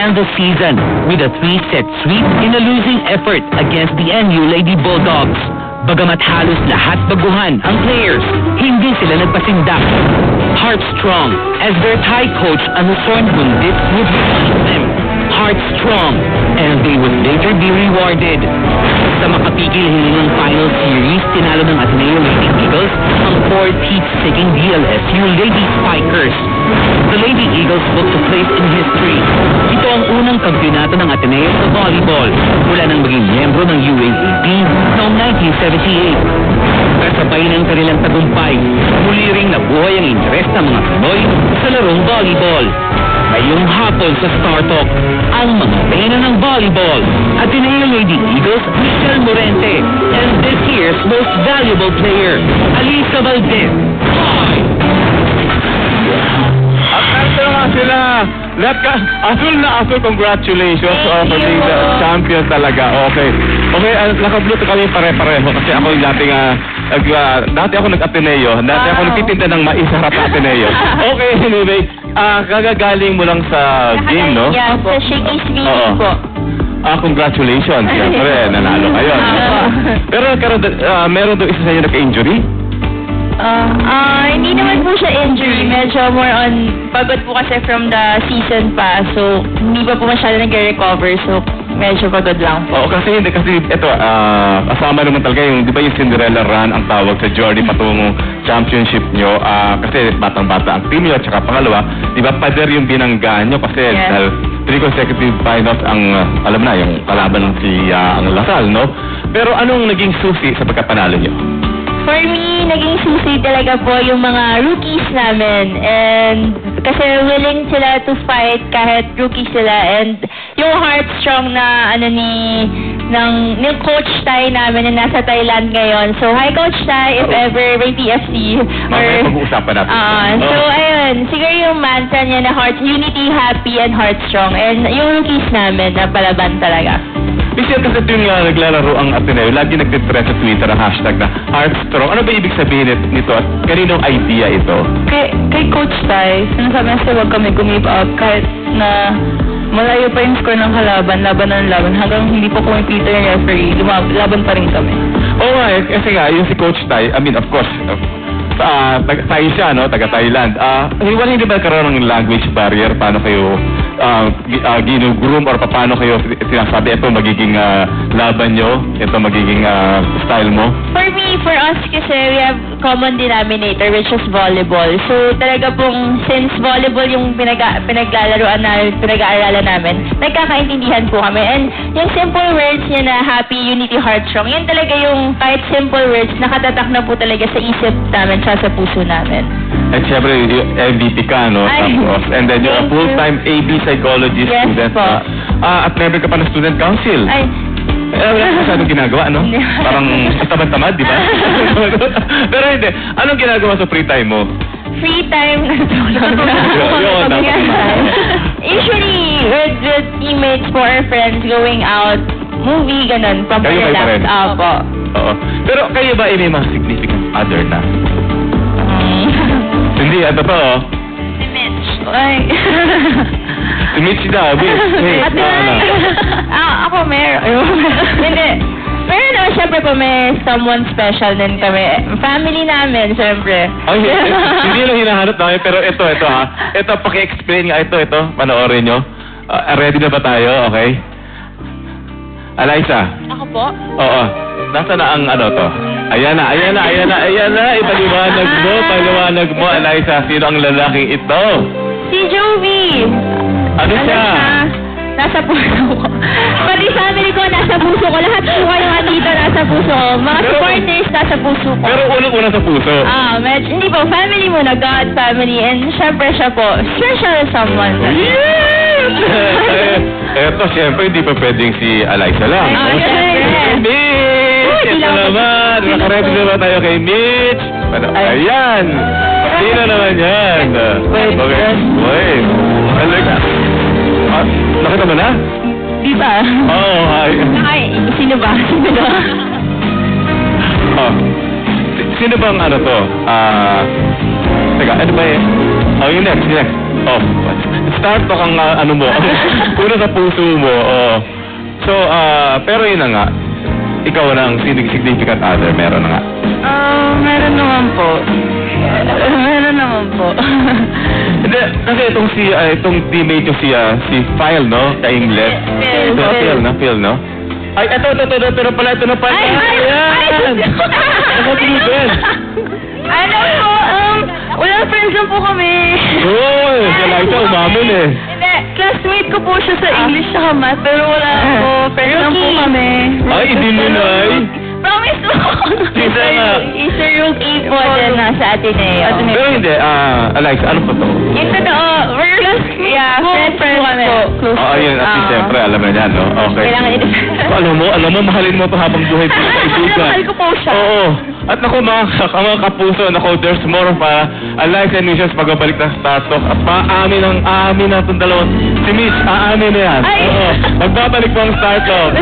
end the season with a 3-set sweep in a losing effort against the NU Lady Bulldogs. Bagamat halos lahat baguhan ang players, hindi sila nagpasindak. Heartstrong, as their Thai coach Anusorn Bundit would remind them. Heartstrong, and they would later be rewarded. Sa makapigil hiningang final series, tinalo ng Ateneo Lady Eagles ang 4th-seeking DLSU Lady Spikers. The Lady Eagles booked a place in history. Ito ang unang kampyonato ng Ateneo sa volleyball mula nang maging miyembro ng UAAP noong 1978. Kasabay ng kanilang tagumpay, muli ring nabuhay ang interes ng mga Pinoy sa larong volleyball. Ngayong hapon sa Star Talk, ang mga pena ng volleyball, Ateneo Lady Eagles, Michelle Morente, and this year's most valuable player, Alisa Valdez. Sila. Lahat ka, asul na asul, congratulations for being the champion talaga. Okay. Okay, naka-blue kami pare-pareho kasi ako yung dating, dati ako nag-Ateneo, dati ako nagtitinda ng mais sa harap Ateneo. Okay, anyway, kagagaling mo lang sa game, no? Yeah, sa Shakey's Feeling po. Congratulations. Siyempre, nanalo kayo. Pero meron doon isa sa inyo nagka-injury? Hindi naman po siya injury. Medyo more on pagod po kasi from the season pa. So, hindi pa po masyado nag-recover. So, medyo pagod lang po. Oo, kasi ito, kasama naman talaga yung, di ba yung Cinderella Run ang tawag sa journey patungong championship nyo. Kasi batang-bata ang team nyo, at saka pangalawa, di ba, pader yung binanggaan nyo kasi dahil 3 consecutive finals ang, alam na, yung kalaban si ang Lasal, no? Pero anong naging susi sa pagkapanalo nyo? For me, naging susi talaga po yung mga rookies namin. And kasi willing sila to fight kahit rookies sila. And yung Heartstrong na ng coach Thai namin na nasa Thailand ngayon. So, hi Coach Thai, if ever may PFC. Pag-uusapan natin. So, ayun. Siguro yung mantra niya na unity, happy, and Heartstrong. And yung rookies namin na palaban talaga. Kasi kasi yung naglalaro ang Ateneo, lagi nagtitrend sa Twitter ang hashtag na Heartstrong. Ano ba ibig sabihin nito at kaninong idea ito? Kay Coach Thai, sinasabi niya huwag kami give up kahit na malayo pa yung score ng laban hanggang hindi po kumipita yung referee, laban pa rin kami. Oo nga, kasi nga, yung si Coach Thai, I mean, of course, Thai siya, no? Taga-Thailand. Hindi ba karoon ng language barrier? Paano kayo ginugroom or paano kayo sinasabi ito magiging laban nyo? Ito magiging style mo? For us kasi we have common denominator which is volleyball. So talaga pong since volleyball yung pinaglalaroan namin, pinag-aaralan namin, nagkakaintindihan po kami. And yung simple words niya na happy, unity, Heartstrong, yan talaga yung kahit simple words, nakatatak na po talaga sa isip namin, sa puso namin. At syempre, MVP ka, no? Tapos, and then you're a full-time AB psychology student. Po. At member ka pa ng student council. Wala ka masyadong ginagawa, no? Parang tamad-tamad, di ba? Pero hindi. Anong ginagawa sa free time mo? Free time, usually with teammates for our friends going out, movie, ganun, pamparelax. Oo. Pero kayo ba may mga significant other na? Hindi, ito pa, oh. Si Mitch. Si Mitch daw, Ako meron. Hindi. Pero naman, syempre po may someone special din kami. Family namin, syempre. Ay, hindi lang hinahanap namin, pero ito ha. Ito, paki-explain nga ito. Panoorin nyo. Ready na ba tayo? Okay? Alisa. Ako po? Oo. Nasaan na ang to? Ayan na. Ipaliwanag mo, Alisa. Sino ang lalaking ito? Si Jovi. Ano siya? Nasa puso ko. Pati family ko, nasa puso ko. Lahat po kayo andito, nasa puso ko. Mga supporters, nasa puso ko. Pero unang-una sa puso. Hindi po. Family muna. God, family. And syempre siya po. Special someone. Eto, syempre, hindi pa pwedeng si Alisa lang. Mitch! Ito naman. Nakaready na ba tayo kay Mitch? Ayan. Sino naman yan? Okay. Wait. Nakita mo na? Di ba? Oo, hi. Sino ba? Sino bang to? Teka, ano ba Oh, yung next. Oh, Star Talk ang ano mo, puro sa puso mo. Oh. So, pero yun na nga, ikaw na ang significant other, meron na nga. Meron naman po. Meron naman po. Hindi, kasi itong teammate ko si Phil, no? Ka-Ingles. Phil, no? Ay, ito na pala. Ayan! Ako Phil. Ano po, wala friends lang po kami. Uy, kailangan siya umamin eh. Hindi, classmate ko po siya sa English sa math, pero wala po, friends lang po kami. Ay, hindi mo na Promise mo. Isa nga. Easter rookie po din nasa Ateneo. Pero hindi, Alex, ano po to? Yung totoo, we're friends po kami. Oo, yun. At least, siyempre, alam na yan, no? Okay. Kailangan Alam mo, mahalin mo to habang buhay po. Mahal ko po siya. Oo. At naku, mga kapuso, naku, there's more pa. Alex and Missions, magbabalik na Star Talk. At aamin na itong dalawang. Si Mitch, aamin na yan. Ay! Oo. Magbabalik po ang Star Talk.